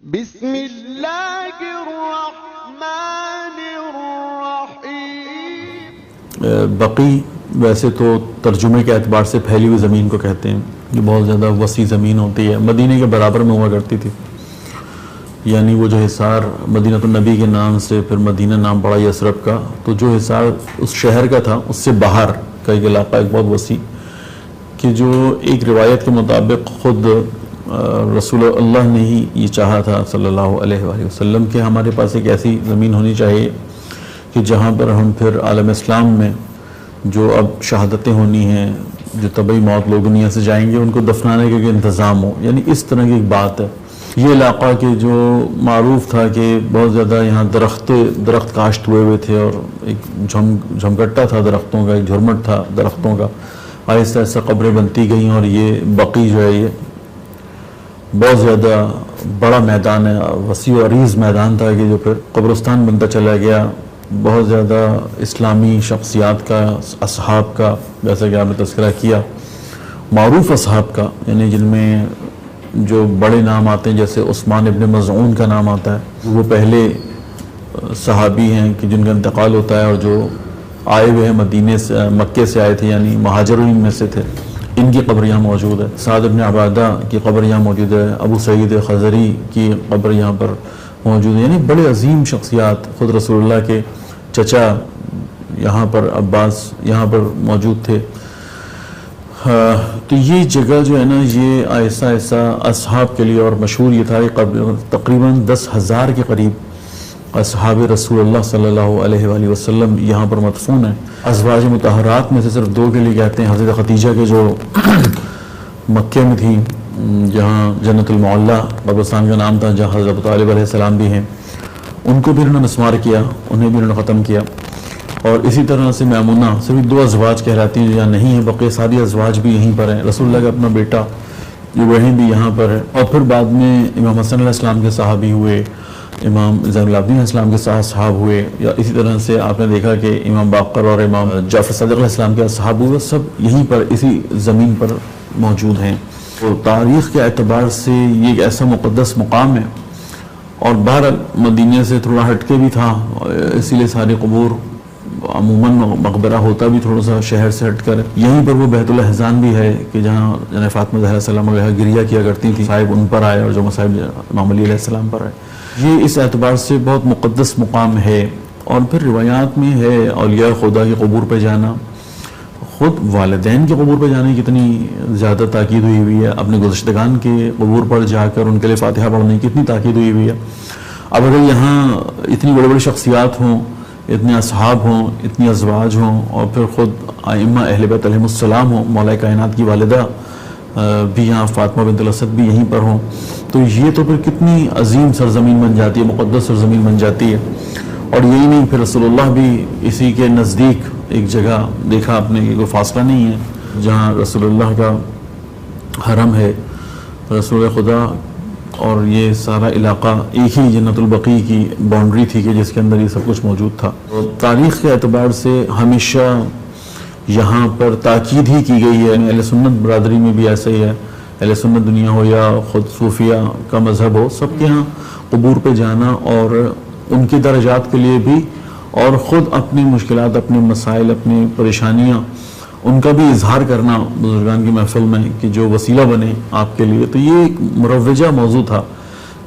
بسم اللہ الرحمن الرحیم۔ بقی ویسے تو ترجمے کے اعتبار سے پھیلی ہوئی زمین کو کہتے ہیں، یہ بہت زیادہ وسیع زمین ہوتی ہے، مدینے کے برابر میں ہوا کرتی تھی، یعنی وہ جو حصار مدینہ النبی کے نام سے پھر مدینہ نام پڑا یثرب کا، تو جو حصار اس شہر کا تھا اس سے باہر کا ایک علاقہ ایک بہت وسیع، کہ جو ایک روایت کے مطابق خود رسول اللہ نے ہی یہ چاہا تھا صلی اللہ علیہ وآلہ وسلم کہ ہمارے پاس ایک ایسی زمین ہونی چاہیے کہ جہاں پر ہم پھر عالم اسلام میں جو اب شہادتیں ہونی ہیں، جو طبعی موت لوگ دنیا سے جائیں گے، ان کو دفنانے کا انتظام ہو، یعنی اس طرح کی ایک بات ہے۔ یہ علاقہ کہ جو معروف تھا کہ بہت زیادہ یہاں درخت کاشت ہوئے تھے، اور ایک جھمکٹا تھا درختوں کا، ایک جھرمٹ تھا درختوں کا، آہستہ آہستہ قبریں بنتی گئیں، اور یہ بقی جو ہے یہ بہت زیادہ بڑا میدان ہے، وسیع و عریض میدان تھا کہ جو پھر قبرستان بنتا چلا گیا۔ بہت زیادہ اسلامی شخصیات کا، اصحاب کا، جیسا کہ آپ نے تذکرہ کیا، معروف اصحاب کا، یعنی جن میں جو بڑے نام آتے ہیں، جیسے عثمان ابن مظعون کا نام آتا ہے، وہ پہلے صحابی ہیں کہ جن کا انتقال ہوتا ہے، اور جو آئے ہوئے ہیں مدینے سے، مکے سے آئے تھے، یعنی مہاجرین میں سے تھے، ان کی قبر یہاں موجود ہے۔ سعد بن عبادہ کی قبر یہاں موجود ہے، ابو سعید خضری کی قبر یہاں پر موجود ہے، یعنی بڑے عظیم شخصیات، خود رسول اللہ کے چچا یہاں پر عباس یہاں پر موجود تھے۔ تو یہ جگہ جو ہے نا، یہ آہستہ آہستہ اصحاب کے لیے اور مشہور یہ تھا کہ تقریباً 10,000 کے قریب اصحاب رسول اللہ صلی اللہ علیہ وآلہ وسلم یہاں پر مدفون ہیں۔ ازواج مطہرات میں سے صرف 2 کے لیے کہتے ہیں، حضرت خدیجہ کے جو مکے میں تھی، جہاں جنت المعلیٰ قبرستان کا نام تھا، جہاں حضرت ابو طالب علیہ السلام بھی ہیں، ان کو بھی انہوں نے مسمار کیا، انہیں بھی انہوں نے ختم کیا۔ اور اسی طرح سے میمونہ صرف 2 ازواج کہلاتی ہیں جو یہاں نہیں ہیں، بقیہ ساری ازواج بھی یہیں پر ہیں۔ رسول اللہ کا اپنا بیٹا ابراہیم بھی یہاں پر ہے، اور پھر بعد میں امام حسن علیہ السلام کے صحابی ہوئے، امام زین العابدین علیہ السلام کے صحاب ہوئے، یا اسی طرح سے آپ نے دیکھا کہ امام باقر اور امام جعفر صادق علیہ السلام کے صحاب ہوئے، سب یہیں پر اسی زمین پر موجود ہیں۔ اور تاریخ کے اعتبار سے یہ ایک ایسا مقدس مقام ہے، اور باہر مدینے سے تھوڑا ہٹ کے بھی تھا، اسی لیے سارے قبور عموماً مقبرہ ہوتا بھی تھوڑا سا شہر سے ہٹ کر، یہیں پر وہ بیت الاحزان بھی ہے کہ جہاں جناب فاطمہ زہرا السلام علیہ گریہ کیا کرتی تھی، صاحب ان پر آئے اور جو مصائب امام علی علیہ السلام پر آئے۔ یہ اس اعتبار سے بہت مقدس مقام ہے۔ اور پھر روایات میں ہے اولیاء خدا کے قبور پہ جانا، خود والدین کے قبور پہ جانے کی کتنی زیادہ تاکید ہوئی ہے، اپنے گزشتگان کے قبور پر جا کر ان کے لیے فاتحہ پڑھنے کی کتنی تاکید ہوئی ہے۔ اب اگر یہاں اتنی بڑی بڑی شخصیات ہوں، اتنے اصحاب ہوں، اتنی ازواج ہوں، اور پھر خود ائمہ اہل بیت علیہم السلام ہوں، مولا کائنات کی والدہ بھی یہاں فاطمہ بنت الاسد بھی یہیں پر ہوں، تو یہ تو پھر کتنی عظیم سرزمین بن جاتی ہے، مقدس سرزمین بن جاتی ہے۔ اور یہی نہیں، پھر رسول اللہ بھی اسی کے نزدیک ایک جگہ دیکھا آپ نے، یہ کوئی فاصلہ نہیں ہے، جہاں رسول اللہ کا حرم ہے، رسول خدا، اور یہ سارا علاقہ ایک ہی جنت البقیع کی باؤنڈری تھی کہ جس کے اندر یہ سب کچھ موجود تھا۔ تاریخ کے اعتبار سے ہمیشہ یہاں پر تاکید ہی کی گئی ہے، اہل سنت برادری میں بھی ایسا ہی ہے، اہل سنت دنیا ہو یا خود صوفیہ کا مذہب ہو، سب کے ہاں قبور پہ جانا اور ان کے درجات کے لیے بھی، اور خود اپنی مشکلات، اپنے مسائل، اپنی پریشانیاں، ان کا بھی اظہار کرنا بزرگان کی محفل میں کہ جو وسیلہ بنے آپ کے لیے۔ تو یہ ایک مروجہ موضوع تھا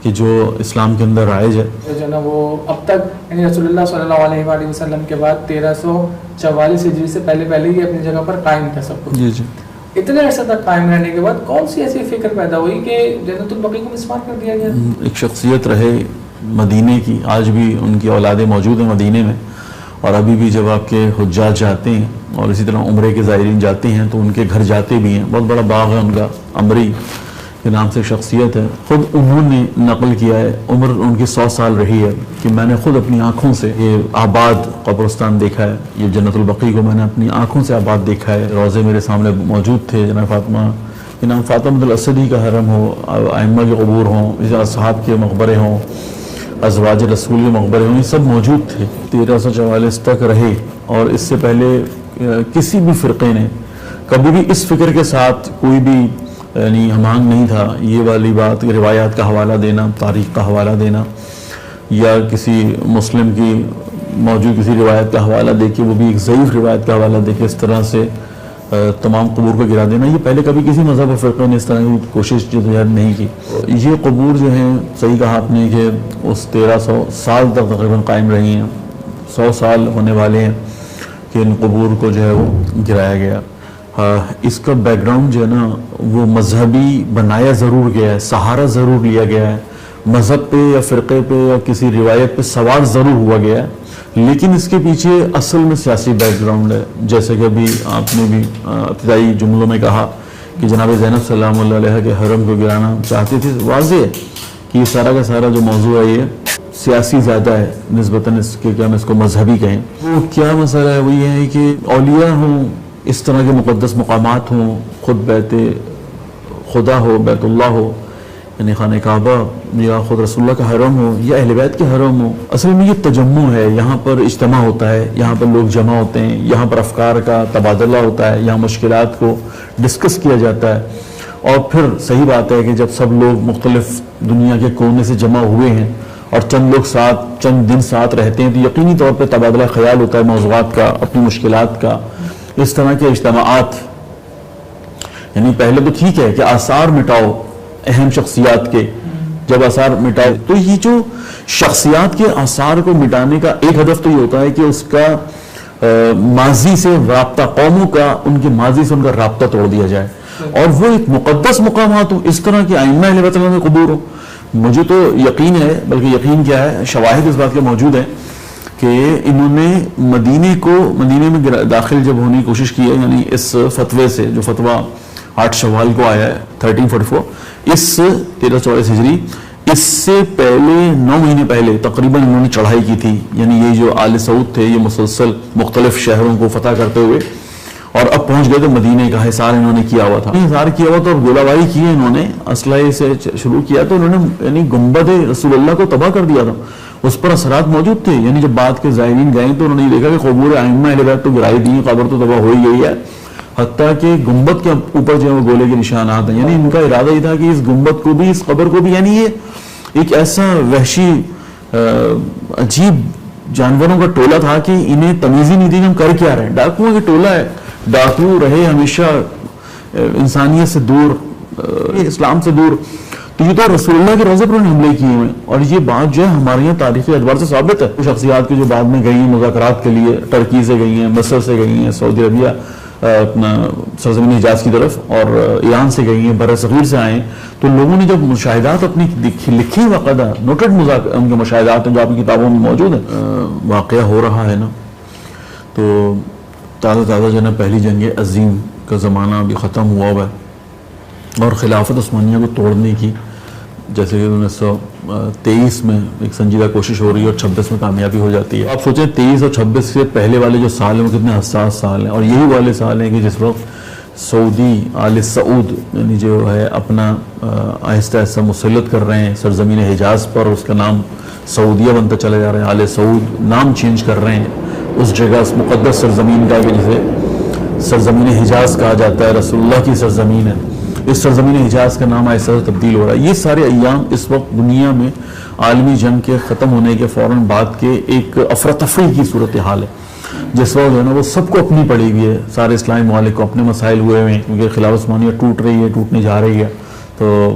کہ جو اسلام کے اندر رائج ہے۔ جو نا وہ اب تک یعنی رسول اللہ صلی اللہ علیہ وآلہ وسلم کے بعد 1344 ہجری سے پہلے ہی اپنی جگہ پر قائم تھا سب کچھ۔ جی جی۔ اتنے عرصہ تک قائم رہنے کے بعد کون سی ایسی فکر پیدا ہوئی کہ جنت البقیع کو مسمار کر دیا گیا؟ ایک شخصیت رہے مدینے کی، آج بھی ان کی اولادیں موجود ہیں مدینے میں، اور ابھی بھی جب آپ کے حجاج جاتے ہیں اور اسی طرح عمرے کے زائرین جاتے ہیں تو ان کے گھر جاتے بھی ہیں۔ بہت بڑا باغ ہے ان کا، عمری کے نام سے شخصیت ہے، خود انہوں نے نقل کیا ہے، عمر ان کی 100 سال رہی ہے، کہ میں نے خود اپنی آنکھوں سے یہ آباد قبرستان دیکھا ہے، یہ جنت البقیع کو میں نے اپنی آنکھوں سے آباد دیکھا ہے، روضے میرے سامنے موجود تھے، جناب فاطمہ کے نام فاطمہ بنت الاسد کا حرم ہو، ائمہ کے قبور ہوں، اصحاب کے مقبرے ہوں، ازواج رسول کے مقبرے ہوں، یہ سب موجود تھے۔ 1344 تک رہے، اور اس سے پہلے کسی بھی فرقے نے کبھی بھی اس فکر کے ساتھ کوئی بھی یعنی ہم آہنگ نہیں تھا. یہ والی بات روایات کا حوالہ دینا, تاریخ کا حوالہ دینا, یا کسی مسلم کی موجود کسی روایت کا حوالہ دے کے وہ بھی ایک ضعیف روایت کا حوالہ دے کے اس طرح سے تمام قبور کو گرا دینا, یہ پہلے کبھی کسی مذہب و فرقے نے اس طرح کی کوشش جو نہیں کی. یہ قبور جو ہیں, صحیح کہا آپ نے کہ اس 1300 سال تک تقریباً قائم رہی ہیں, 100 سال ہونے والے ہیں کہ ان قبور کو جو ہے وہ گرایا گیا. اس کا بیک گراؤنڈ جو ہے نا وہ مذہبی بنایا ضرور گیا ہے, سہارا ضرور لیا گیا ہے, مذہب پہ یا فرقے پہ یا کسی روایت پہ سوار ضرور ہوا گیا ہے, لیکن اس کے پیچھے اصل میں سیاسی بیک گراؤنڈ ہے. جیسے کہ ابھی آپ نے بھی ابتدائی جملوں میں کہا کہ جناب زینب سلام اللہ علیہ کے حرم کو گرانا چاہتی تھی. واضح ہے کہ یہ سارا کا سارا جو موضوع ہے یہ سیاسی زیادہ ہے نسبتاً اس کے, کیا ہم اس کو مذہبی کہیں. وہ کیا مسئلہ ہے, وہ یہ ہے کہ اولیاء ہوں, اس طرح کے مقدس مقامات ہوں, خود بیت خدا ہو, بیت اللہ ہو یعنی خانہ کعبہ, یا خود رسول اللہ کا حرم ہو, یا اہل بیت کے حرم ہو, اصل میں یہ تجمع ہے. یہاں پر اجتماع ہوتا ہے, یہاں پر لوگ جمع ہوتے ہیں, یہاں پر افکار کا تبادلہ ہوتا ہے, یہاں مشکلات کو ڈسکس کیا جاتا ہے. اور پھر صحیح بات ہے کہ جب سب لوگ مختلف دنیا کے کونے سے جمع ہوئے ہیں اور چند لوگ ساتھ چند دن ساتھ رہتے ہیں, تو یقینی طور پہ تبادلہ خیال ہوتا ہے موضوعات کا, اپنی مشکلات کا. اس طرح کے اجتماعات, یعنی پہلے تو ٹھیک ہے کہ آثار مٹاؤ اہم شخصیات کے, جب آثار مٹائے تو یہ جو شخصیات کے آثار کو مٹانے کا ایک ہدف تو یہ ہوتا ہے کہ اس کا ماضی سے رابطہ, قوموں کا ان کے ماضی سے ان کا رابطہ توڑ دیا جائے, اور وہ ایک مقدس مقامات ہو, اس طرح کے ائمہ اہل بیت اللہ میں قبور ہو. مجھے تو یقین ہے, بلکہ یقین کیا ہے, شواہد اس بات کے موجود ہیں کہ انہوں نے مدینے میں داخل جب ہونے کی کوشش کی ہے, یعنی اس فتوے سے جو فتویٰ 8 شوال کو آیا ہے 1344, اس 1344 ہجری, اس سے پہلے 9 مہینے پہلے تقریباً انہوں نے چڑھائی کی تھی. یعنی یہ جو آل سعود تھے یہ مسلسل مختلف شہروں کو فتح کرتے ہوئے اور اب پہنچ گئے تو مدینے کا حصار انہوں نے کیا ہوا تھا. حصار کیا ہوا تھا اور گولہ باری کی ہے انہوں نے, اسلحے سے شروع کیا, تو انہوں نے یعنی گنبد رسول اللہ کو تباہ کر دیا تھا. اس پر اثرات موجود تھے. یعنی جب بعد کے زائرین گئے تو انہوں نے دیکھا کہ قبور ائمہ اہل بیت تو گرائی دی, قبر تو تباہ ہو ہی گئی ہے, حتیٰ کہ گنبد کے اوپر جو ہے وہ گولے کے نشانات ہیں. یعنی ان کا ارادہ یہ تھا کہ اس گنبد کو بھی, اس قبر کو بھی, یعنی یہ ایک ایسا وحشی عجیب جانوروں کا ٹولہ تھا کہ انہیں تمیز ہی نہیں تھی کہ ہم کر کیا رہے ہیں. ڈاکوؤں کا ٹولہ ہے, ڈاکو رہے ہمیشہ انسانیت سے دور, اسلام سے دور. تو یہ تو رسول اللہ کے روضے پر انہوں نے حملے کیے ہوئے, اور یہ بات جو ہے ہمارے یہاں تاریخی اعتبار سے ثابت ہے. شخصیات کی جو بعد میں گئی ہیں مذاکرات کے لیے, ٹرکی سے گئی ہیں, مصر سے گئی ہیں, سعودی عربیہ اپنا سرزمین حجاز کی طرف, اور ایران سے گئی ہیں, بر صغیر سے آئے ہیں, تو لوگوں نے جب مشاہدات اپنی لکھی, باقاعدہ نوٹڈ ان کے مشاہدات ہیں جو آپ کی کتابوں میں موجود ہیں. واقعہ ہو رہا ہے نا, تو تازہ جو ہے نا پہلی جنگ عظیم کا زمانہ ابھی ختم ہوا ہوا ہے, اور خلافت عثمانیہ کو توڑنے کی جیسے کہ 1923 میں ایک سنجیدہ کوشش ہو رہی ہے اور 26 میں کامیابی ہو جاتی ہے. آپ سوچیں 23 اور 26 سے پہلے والے جو سال ہیں وہ کتنے حساس سال ہیں, اور یہی والے سال ہیں کہ جس وقت سعودی آل سعود یعنی جو ہے اپنا آہستہ آہستہ مسلط کر رہے ہیں سرزمین حجاز پر, اس کا نام سعودیہ بنتا چلا جا رہا ہے. آل سعود نام چینج کر رہے ہیں اس جگہ, اس مقدس سرزمین کا, کہ جسے سرزمین حجاز کہا جاتا ہے, رسول اللہ کی سرزمین ہے. اس سرزمین حجاز کا نام ایسا تبدیل ہو رہا ہے. یہ سارے ایام اس وقت دنیا میں عالمی جنگ کے ختم ہونے کے فوراً بعد کے ایک افراتفری کی صورتحال ہے, جس وقت جو ہے نا وہ سب کو اپنی پڑی ہوئی ہے. سارے اسلامی ممالک کو اپنے مسائل ہوئے ہوئے ہیں, کیونکہ خلافت عثمانیہ ٹوٹ رہی ہے, ٹوٹنے جا رہی ہے. تو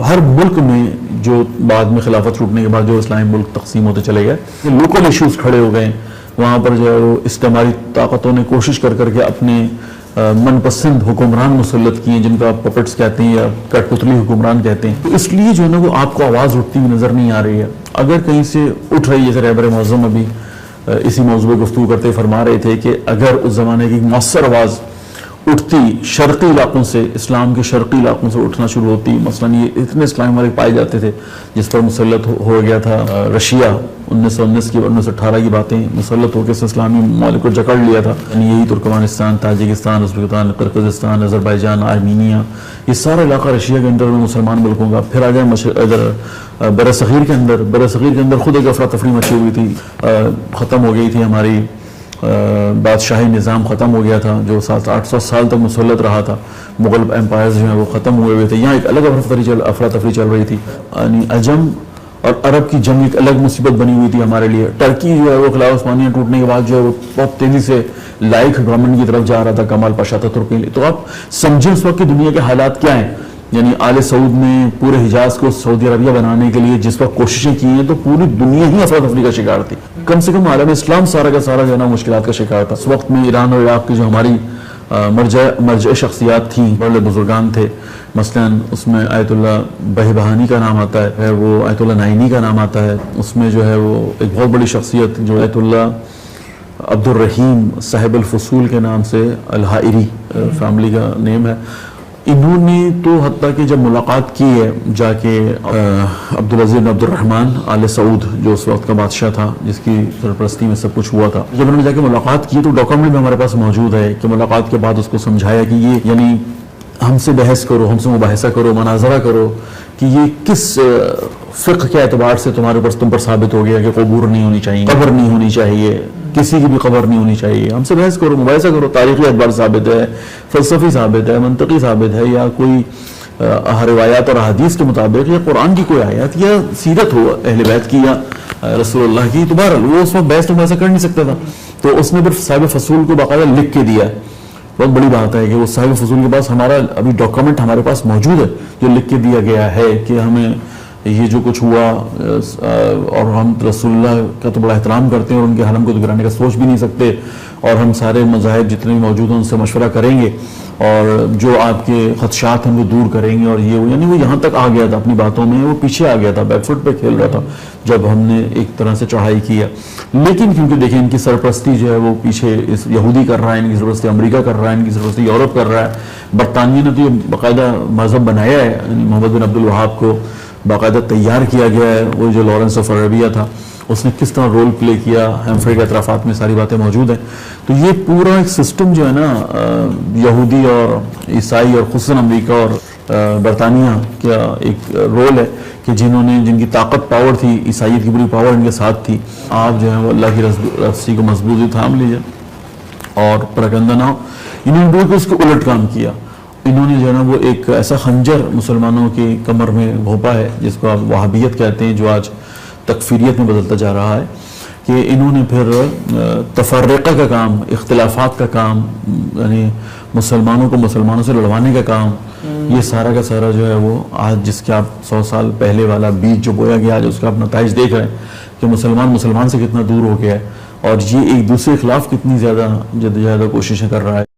ہر ملک میں جو بعد میں خلافت ٹوٹنے کے بعد جو اسلامی ملک تقسیم ہوتے چلے گئے, لوکل ایشوز کھڑے ہو گئے. وہاں پر جو ہے وہ استعماری طاقتوں نے کوشش کر کے اپنے من پسند حکمران مسلط کیے, جن کا پپٹس کہتے ہیں یا کٹ پتلی حکمران کہتے ہیں. تو اس لیے جو ہے نا وہ آپ کو آواز اٹھتی ہوئی نظر نہیں آ رہی ہے. اگر کہیں سے اٹھ رہی ہے, جیسے رہبر معظم ابھی اسی موضوع پہ گفتگو کرتے فرما رہے تھے کہ اگر اس زمانے کی مؤثر آواز اٹھتی شرقی علاقوں سے, اسلام کے شرقی علاقوں سے اٹھنا شروع ہوتی, مثلاً یہ اتنے اسلامی ممالک پائے جاتے تھے جس پر مسلط ہو گیا تھا رشیا 1919 کی 1918 کی باتیں, مسلط ہو کے اسلامی ممالک کو جکڑ لیا تھا. یعنی یہی Turkmenistan, Tajikistan, Uzbekistan, Kyrgyzstan, Azerbaijan, Armenia, یہ سارا علاقہ رشیا کے اندر میں مسلمان ملکوں کا. پھر آ جائے ادھر بر صغیر کے اندر خود ایک افراتفری مچی ہوئی تھی, ختم ہو گئی تھی ہماری بادشاہی نظام ختم ہو گیا تھا جو 700-800 سال تک مسلط رہا تھا، مغل امپائرز جو ہیں وہ ختم ہوئے ہوئے تھے، یہاں ایک الگ افراتفری چل رہی تھی، یعنی عجم اور عرب کی جنگ ایک الگ مصیبت بنی ہوئی تھی ہمارے لیے۔ ٹرکی جو ہے وہ خلافت عثمانیہ ٹوٹنے کے بعد جو ہے وہ بہت تیزی سے لائق گورنمنٹ کی طرف جا رہا تھا کمال پاشا تاترک کے لیے۔ تو آپ سمجھیں اس وقت کی دنیا کے حالات کیا ہیں، یعنی آل سعود نے پورے حجاز کو سعودی عربیہ بنانے کے لیے جس وقت کوششیں کی ہیں تو پوری دنیا ہی افراتفری کا شکار تھی، کم سے کم عالم اسلام سارا کا سارا جو ہے نا مشکلات کا شکار تھا۔ اس وقت میں ایران اور عراق کی جو ہماری مرجع شخصیات تھیں، بڑے بزرگان تھے، مثلا اس میں آیت اللہ بہبہانی کا نام آتا ہے، وہ آیت اللہ نائینی کا نام آتا ہے، اس میں جو ہے وہ ایک بہت بڑی شخصیت جو آیت اللہ عبد الرحیم صاحب الفصول کے نام سے الحائری فیملی کا نیم ہے، انہوں نے تو حتیٰ کہ جب ملاقات کی ہے جا کے عبدالعزیز بن عبد الرحمن آل سعود جو اس وقت کا بادشاہ تھا جس کی سرپرستی میں سب کچھ ہوا تھا، جب انہوں نے جا کے ملاقات کی تو ڈاکومنٹ بھی ہمارے پاس موجود ہے کہ ملاقات کے بعد اس کو سمجھایا کہ یہ یعنی ہم سے بحث کرو، ہم سے مباحثہ کرو، مناظرہ کرو کہ یہ کس فقہ کے اعتبار سے تم پر ثابت ہو گیا کہ قبور نہیں ہونی چاہیے، قبر نہیں ہونی چاہیے، کسی کی بھی قبر نہیں ہونی چاہیے، ہم سے بحث کرو، مباحثہ کرو، تاریخی اعتبار ثابت ہے، فلسفی ثابت ہے، منطقی ثابت ہے، یا کوئی روایات اور احادیث کے مطابق یا قرآن کی کوئی آیات یا سیرت ہو اہل بیت کی یا رسول اللہ کی، تو بہرحال وہ اس وقت بحث تو مباحثہ کر نہیں سکتا تھا، تو اس نے پھر صاحب فصول کو باقاعدہ لکھ کے دیا۔ بہت بڑی بات ہے کہ وہ صاحب فصول کے پاس ہمارا ابھی ڈاکومنٹ ہمارے پاس موجود ہے جو لکھ کے دیا گیا ہے کہ ہمیں یہ جو کچھ ہوا اور ہم رسول اللہ کا تو بڑا احترام کرتے ہیں اور ان کے حرم کو تو گرانے کا سوچ بھی نہیں سکتے، اور ہم سارے مذاہب جتنے بھی موجود ہیں ان سے مشورہ کریں گے اور جو آپ کے خدشات ہیں وہ دور کریں گے، اور یہ یعنی وہ یہاں تک آ گیا تھا اپنی باتوں میں، وہ پیچھے آ گیا تھا، بیک فٹ پہ کھیل رہا تھا جب ہم نے ایک طرح سے چڑھائی کی ہے۔ لیکن کیونکہ دیکھیں ان کی سرپرستی جو ہے وہ پیچھے یہودی کر رہا ہے، ان کی سرپرستی امریکہ کر رہا ہے، ان کی سرپرستی یورپ کر رہا ہے، برطانیہ نے تو یہ باقاعدہ مذہب بنایا ہے، یعنی محمد بن عبد الوہاب کو باقاعدہ تیار کیا گیا ہے، وہ جو لارنس آف عربیہ تھا اس نے کس طرح رول پلے کیا، ہیمفرے کے اطرافات میں ساری باتیں موجود ہیں۔ تو یہ پورا ایک سسٹم جو ہے نا یہودی اور عیسائی اور خصوصاً امریکہ اور برطانیہ کا ایک رول ہے کہ جن کی طاقت پاور تھی، عیسائیت کی پوری پاور ان کے ساتھ تھی، آپ جو ہے وہ اللہ کی رسی کو مضبوطی تھام لیجیے اور پراگندہ نہ ہو۔ انہوں نے بالکل اس کو الٹ کام کیا، انہوں نے جو ہے نا وہ ایک ایسا خنجر مسلمانوں کی کمر میں گھونپا ہے جس کو آپ وہابیت کہتے ہیں، جو آج تکفیریت میں بدلتا جا رہا ہے، کہ انہوں نے پھر تفرقہ کا کام، اختلافات کا کام، یعنی مسلمانوں کو مسلمانوں سے لڑوانے کا کام، یہ سارا کا سارا جو ہے وہ آج جس کے آپ 100 سال پہلے والا بیج جو بویا گیا آج اس کا آپ نتائج دیکھ رہے ہیں کہ مسلمان سے کتنا دور ہو گیا ہے اور یہ ایک دوسرے کے خلاف کتنی زیادہ جدوجہد کوششیں کر رہا ہے۔